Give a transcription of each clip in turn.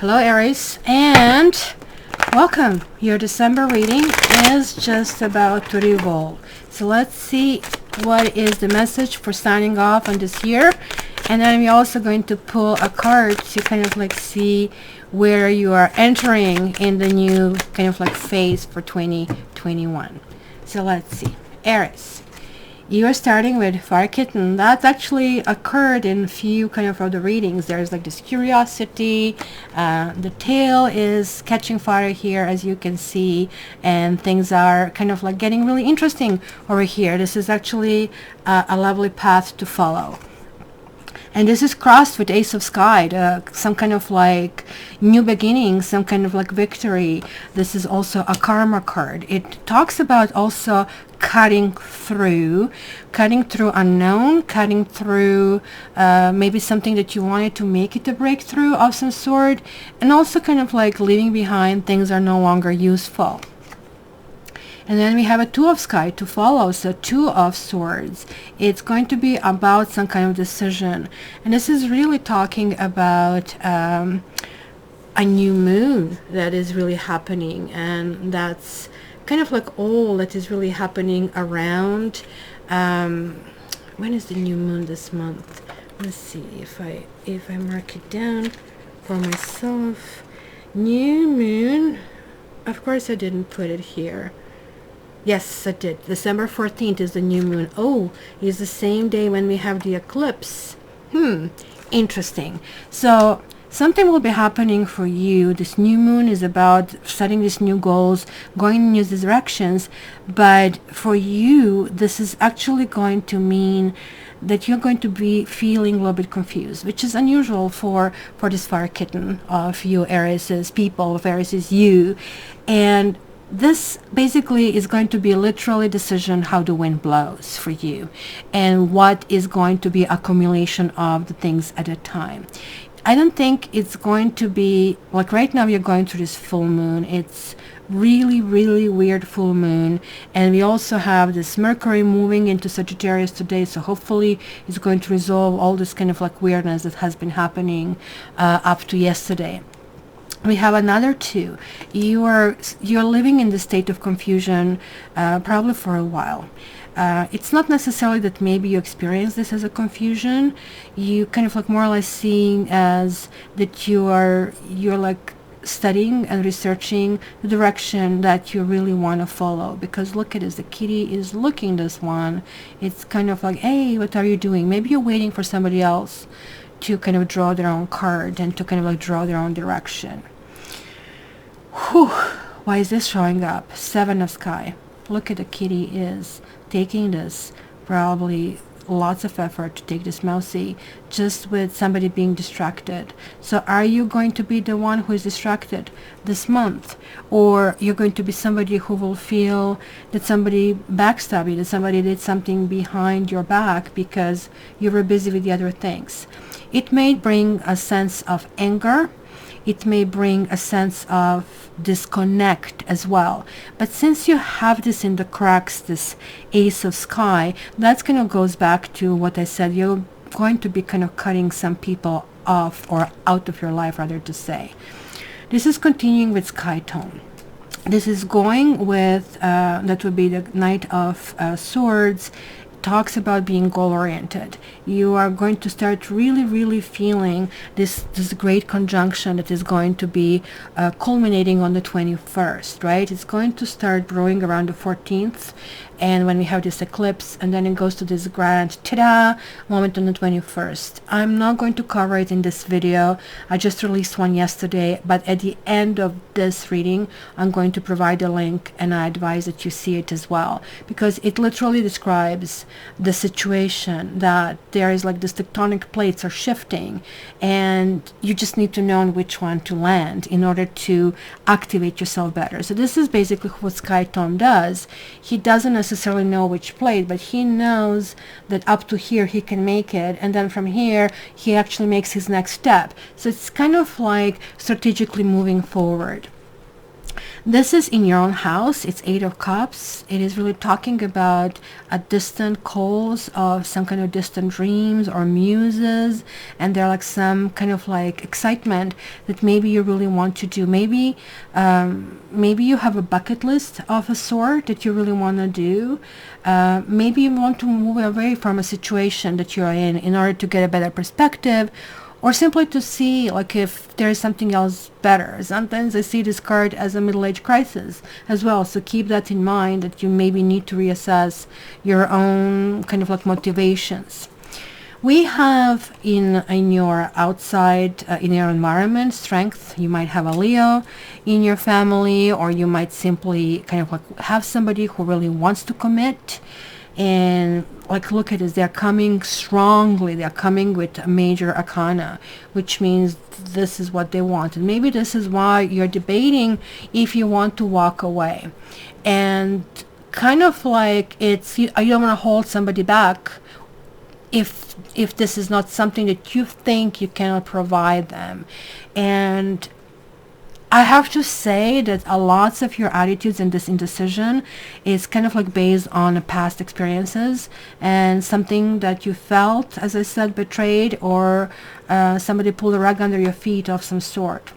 Hello Aries, and welcome. Your December reading is just about to revolve. So let's see what is the message for signing off on this year. And then we're also going to pull a card to kind of like see where you are entering in the new kind of like phase for 2021. So let's see. Aries. You are starting with Fire Kitten. That actually occurred in a few kind of other readings. There's like this curiosity. The tail is catching fire here, as you can see, and things are kind of like getting really interesting over here. This is actually a lovely path to follow. And this is crossed with Ace of Sky, some kind of like new beginning, some kind of like victory. This is also a karma card. It talks about also cutting through unknown, cutting through maybe something that you wanted to make it a breakthrough of some sort, and also kind of like leaving behind things are no longer useful. And then we have a Two of Sky to follow, so Two of Swords. It's going to be about some kind of decision. And this is really talking about a new moon that is really happening. And that's kind of like all that is really happening around. When is the new moon this month? Let's see if I mark it down for myself. New moon. Of course I didn't put it here. Yes, I did. December 14th is the new moon. Oh, it's the same day when we have the eclipse. Interesting. So something will be happening for you. This new moon is about setting these new goals, going in new directions. But for you, this is actually going to mean that you're going to be feeling a little bit confused, which is unusual for this Fire Kitten of you Aries, people of Aries, you. And this basically is going to be literally a decision how the wind blows for you and what is going to be accumulation of the things at a time. I don't think it's going to be like right now you're going through this full moon. It's really weird full moon, and we also have this Mercury moving into Sagittarius today, so hopefully it's going to resolve all this kind of like weirdness that has been happening up to yesterday. We have another two. You're living in the state of confusion probably for a while. It's not necessarily that maybe you experience this as a confusion. You kind of like more or less seeing as that you're like studying and researching the direction that you really want to follow, because look at this, the kitty is looking this one. It's kind of like, hey, what are you doing? Maybe you're waiting for somebody else to kind of draw their own card and to kind of like draw their own direction. Whew. Why is this showing up? Seven of Sky. Look at the kitty is taking this, probably lots of effort to take this mousey, just with somebody being distracted. So are you going to be the one who is distracted this month? Or you're going to be somebody who will feel that somebody backstabbed you, that somebody did something behind your back because you were busy with the other things? It may bring a sense of anger. It may bring a sense of disconnect as well. But since you have this in the cracks, this Ace of Sky, that kind of goes back to what I said. You're going to be kind of cutting some people off or out of your life, rather to say. This is continuing with Sky Tone. This is going with, that would be the Knight of Swords. Talks about being goal-oriented. You are going to start really feeling this great conjunction that is going to be culminating on the 21st, right? It's going to start brewing around the 14th, and when we have this eclipse, and then it goes to this grand ta-da moment on the 21st. I'm not going to cover it in this video. I just released one yesterday, but at the end of this reading, I'm going to provide a link, and I advise that you see it as well, because it literally describes the situation that there is like this tectonic plates are shifting, and you just need to know on which one to land in order to activate yourself better. So this is basically what Sky Tone does. He doesn't necessarily know which plate, but he knows that up to here he can make it, and then from here he actually makes his next step. So it's kind of like strategically moving forward. This is in your own house. It's Eight of Cups. It is really talking about a distant calls of some kind of distant dreams or muses, and they're like some kind of like excitement that maybe you really want to do. Maybe you have a bucket list of a sort that you really want to do. Maybe you want to move away from a situation that you're in order to get a better perspective, or simply to see like if there is something else better. Sometimes I see this card as a middle-age crisis as well, so keep that in mind, that you maybe need to reassess your own kind of like motivations. We have in your outside, in your environment, strength. You might have a Leo in your family, or you might simply kind of like have somebody who really wants to commit. And like, look at this, they're coming strongly, they're coming with a major arcana, which means this is what they want. And maybe this is why you're debating if you want to walk away. And kind of like it's, you don't want to hold somebody back if this is not something that you think you cannot provide them. And I have to say that a lot of your attitudes in this indecision is kind of like based on past experiences and something that you felt, as I said, betrayed, or somebody pulled a rug under your feet of some sort.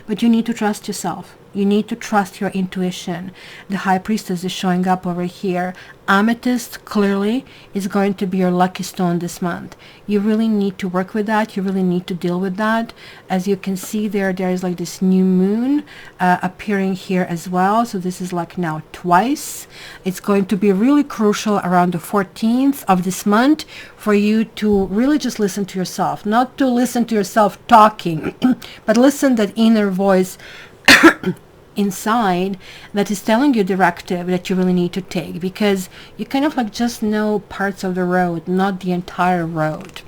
But you need to trust yourself. You need to trust your intuition. The High Priestess is showing up over here. Amethyst clearly is going to be your lucky stone this month. You really need to work with that. You really need to deal with that. As you can see there is like this new moon appearing here as well. So this is like now twice. It's going to be really crucial around the 14th of this month for you to really just listen to yourself. Not to listen to yourself talking, but listen that inner voice inside that is telling you directive that you really need to take, because you kind of like just know parts of the road, not the entire road.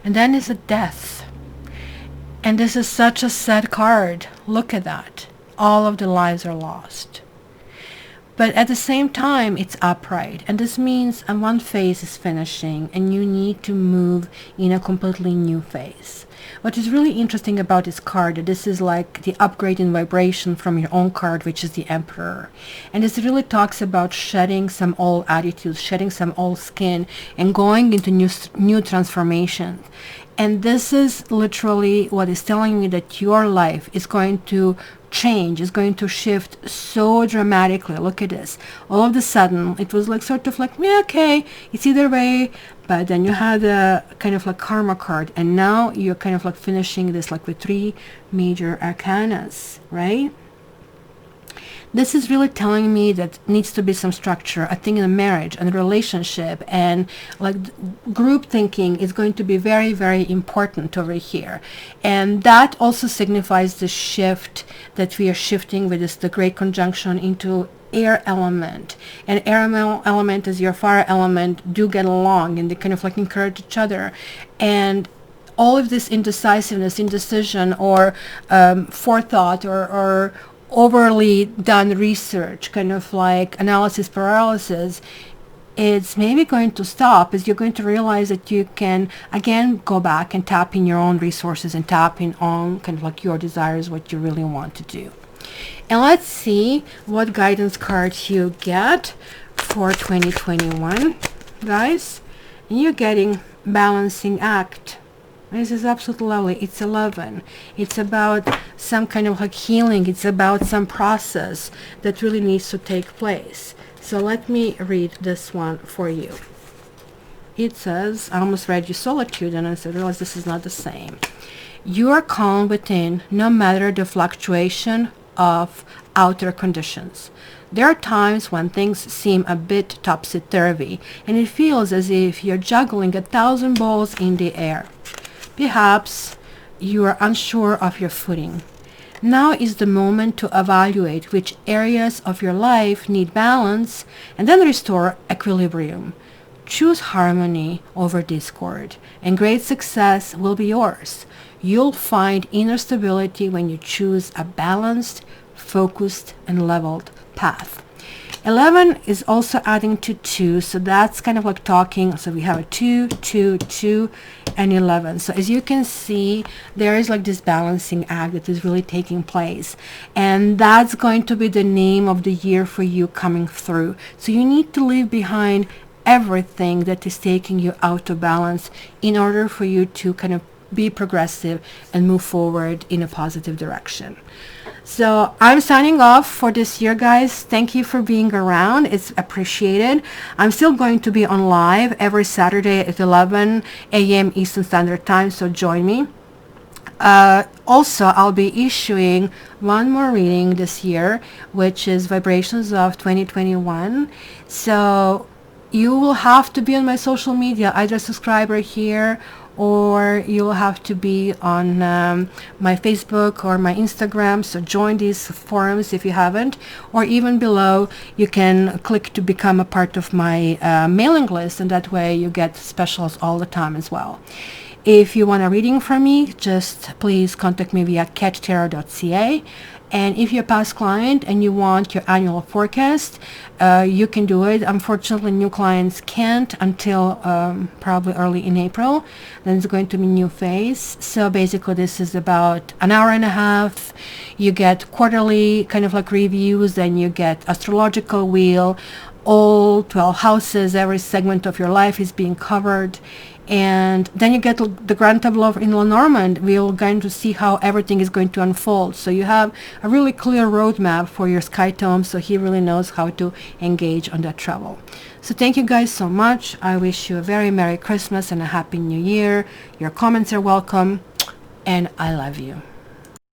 And then is a death, and this is such a sad card. Look at that, all of the lives are lost, but at the same time it's upright, and this means one phase is finishing and you need to move in a completely new phase. What is really interesting about this card, this is like the upgrade in vibration from your own card, which is the Emperor. And this really talks about shedding some old attitudes, shedding some old skin, and going into new transformation. And this is literally what is telling me that your life is going to change, is going to shift so dramatically. Look at this. All of a sudden, it was like sort of like, yeah, okay, it's either way. But then you had a kind of like karma card, and now you're kind of like finishing this like with 3 major arcanas, right? This is really telling me that needs to be some structure. I think in a marriage and a relationship and like group thinking is going to be very, very important over here. And that also signifies the shift that we are shifting with this, the great conjunction into air element. And air element is your fire element do get along, and they kind of like encourage each other. And all of this indecisiveness, indecision, or forethought, or overly done research, kind of like analysis paralysis, it's maybe going to stop, as you're going to realize that you can again go back and tap in your own resources and tap in on kind of like your desires, what you really want to do. And let's see what guidance cards you get for 2021, guys. And you're getting balancing act. This is absolutely lovely. It's 11. It's about some kind of like healing. It's about some process that really needs to take place. So let me read this one for you. It says, I almost read you solitude, and I realized this is not the same. You are calm within, no matter the fluctuation of outer conditions. There are times when things seem a bit topsy-turvy, and it feels as if you're juggling 1,000 balls in the air. Perhaps you are unsure of your footing. Now is the moment to evaluate which areas of your life need balance and then restore equilibrium. Choose harmony over discord, and great success will be yours. You'll find inner stability when you choose a balanced, focused, and leveled path. 11 is also adding to 2, so that's kind of like talking. So we have a 2, 2, 2, and 11. So as you can see, there is like this balancing act that is really taking place, and that's going to be the name of the year for you coming through. So you need to leave behind everything that is taking you out of balance in order for you to kind of be progressive and move forward in a positive direction. So I'm signing off for this year, guys. Thank you for being around. It's appreciated. I'm still going to be on live every Saturday at 11 a.m. Eastern Standard Time, so join me. Also, I'll be issuing one more reading this year, which is Vibrations of 2021. So you will have to be on my social media, either subscriber here, or you'll have to be on my Facebook or my Instagram. So join these forums if you haven't, or even below you can click to become a part of my mailing list, and that way you get specials all the time as well. If you want a reading from me, just please contact me via catchtarot.ca. And if you're a past client and you want your annual forecast, you can do it. Unfortunately, new clients can't until probably early in April. Then it's going to be new phase. So basically, this is about an hour and a half. You get quarterly kind of like reviews, then you get astrological wheel. All 12 houses, every segment of your life is being covered. And then you get the grand tableau in Lenormand. We're going to see how everything is going to unfold. So you have a really clear roadmap for your Sky Tome, so he really knows how to engage on that travel. So thank you guys so much. I wish you a very Merry Christmas and a Happy New Year. Your comments are welcome, and I love you.